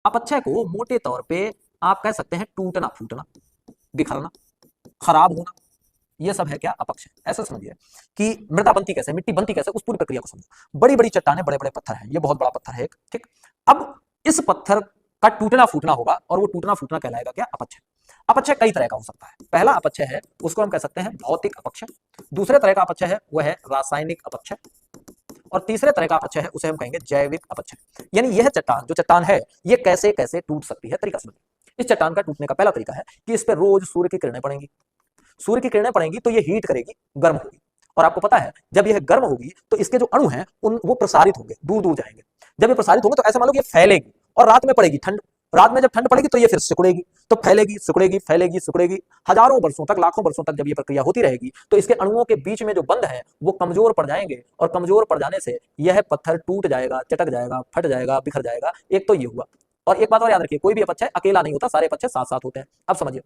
अपक्षय को मोटे तौर पे आप कह सकते हैं टूटना फूटना, बिखरना, खराब होना, ये सब है क्या अपक्षय। ऐसा समझिए कि मृदा बनती कैसे, मिट्टी बनती कैसे, उस पूरी प्रक्रिया को समझो। बड़ी बड़ी चट्टानें, बड़े बड़े पत्थर हैं, ये बहुत बड़ा पत्थर है एक, ठीक। अब इस पत्थर का टूटना फूटना होगा और वो टूटना फूटना कहलाएगा क्या, अपक्षय। अपक्षय कई तरह का हो सकता है। पहला अपक्षय है उसको हम कह सकते हैं भौतिक अपक्षय, दूसरे तरह का अपक्षय है वह है रासायनिक अपक्षय, और तीसरे तरह का अपक्षय है उसे हम कहेंगे जैविक अपक्षय। यानी यह चट्टान जो चट्टान है ये कैसे कैसे टूट सकती है, तरीका समझिए। इस चट्टान का टूटने का पहला तरीका है कि इस पर रोज सूर्य की किरणें पड़ेंगी। सूर्य की किरणें पड़ेंगी तो ये हीट करेगी, गर्म होगी, और आपको पता है जब यह गर्म होगी तो इसके जो अणु हैं उन वो प्रसारित होंगे, दूर दूर जाएंगे। जब ये प्रसारित होंगे तो ऐसा मान लो कि ये फैलेगी, और रात में पड़ेगी ठंड, रात में जब ठंड पड़ेगी तो ये फिर सिकुड़ेगी, तो फैलेगी सिकुड़ेगी फैलेगी सिकुड़ेगी, हजारों वर्षों तक, लाखों वर्षों तक जब ये प्रक्रिया होती रहेगी तो इसके अणुओं के बीच में जो बंध है वो कमजोर पड़ जाएंगे, और कमजोर पड़ जाने से यह पत्थर टूट जाएगा, चटक जाएगा, फट जाएगा, बिखर जाएगा। एक तो ये हुआ। और एक बात और याद रखिए, कोई भी अपक्षय अकेला नहीं होता, सारे अपक्षय साथ साथ होते हैं। अब समझिए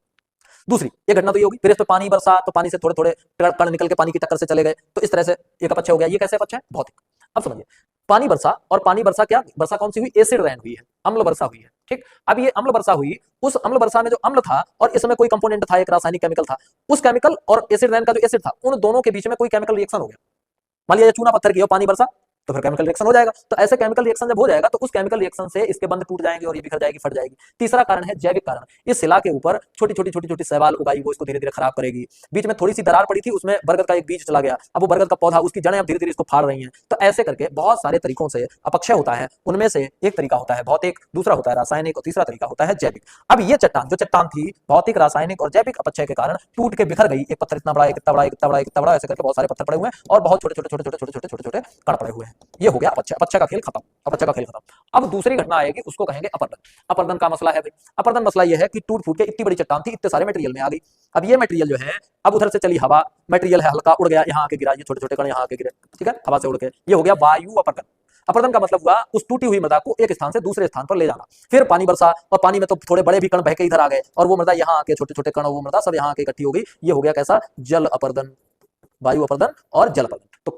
दूसरी ये घटना तो ये होगी, फिर इस पे पानी बरसा तो पानी से थोड़े थोड़े कण निकल के पानी की टक्कर से चले गए, तो इस तरह से एक अपक्षय हो गया। ये कैसे अपक्षय है, भौतिक। अब समझिए पानी बरसा, और पानी बरसा क्या बरसा कौन सी हुई, एसिड रेन हुई है, अम्ल वर्षा हुई है, ठीक। अब ये अम्ल वर्षा हुई, उस अम्ल वर्षा में जो अम्ल था और इसमें कोई कंपोनेंट था, एक रासायनिक केमिकल था, उस केमिकल और एसिड रेन का जो एसिड था उन दोनों के बीच में कोई केमिकल रिएक्शन हो गया। मान लिया चूना पत्थर की हो, पानी बरसा तो फिर केमिकल रिएक्शन हो जाएगा। तो ऐसे केमिकल रिएक्शन जब हो जाएगा तो उस केमिकल रिएक्शन से इसके बंध टूट जाएंगे और ये बिखर जाएगी, फट जाएगी। तीसरा कारण है जैविक कारण। इस शिला के ऊपर छोटी छोटी छोटी छोटी शैवाल उगाई, वो इसको धीरे धीरे खराब करेगी। बीच में थोड़ी सी दरार पड़ी थी, उसमें बरगद का एक बीज चला गया, अब वो बरगद का पौधा, उसकी जड़ें अब धीरे धीरे इसको फाड़ रही हैं। तो ऐसे करके बहुत सारे तरीकों से अपक्षय होता है। उनमें से एक तरीका होता है भौतिक, दूसरा होता है रासायनिक, और तीसरा तरीका होता है जैविक। अब ये चट्टान जो चट्टान थी भौतिक, रासायनिक और जैविक अपक्षय के कारण टूट के बिखर गई। एक पत्थर इतना बड़ा, इतना बड़ा, इतना बड़ा, इतना बड़ा, ऐसे करके बहुत सारे पत्थर पड़े हुए हैं और बहुत छोटे छोटे छोटे छोटे छोटे छोटे छोटे छोटे कण पड़े हुए हैं। ये हो गया अपक्षय। अपक्षय का खेल खत्म, अपक्षय का खेल खत्म। अब दूसरी घटना आएगी, उसको कहेंगे अपर्दन। अपर्दन का मसला है भाई, अपर्दन मसला यह है कि टूट फूट के इतनी बड़ी चट्टान थी, इतने सारे मटेरियल में आ गई। अब ये मटेरियल जो है, अब उधर से चली हवा, मटेरियल है हल्का, उड़ गया, यहाँ आके गिरा, ये छोटे छोटे कण यहाँ आके गिरे, ठीक है, हवा से उड़ के, ये हो गया वायु अपर्दन। अपर्दन का मतलब हुआ उस टूटी हुई मृदा को एक स्थान से दूसरे स्थान पर ले जाना। फिर पानी बरसा और पानी में तो थोड़े बड़े भी कण बह के इधर आ गए, और वो मृदा यहाँ आके, छोटे छोटे कण, वो मृदा सब यहाँ आके इकट्ठी हो गई। ये हो गया कैसा, जल अपर्दन, वायु अपर्दन और जल अपर्दन। तो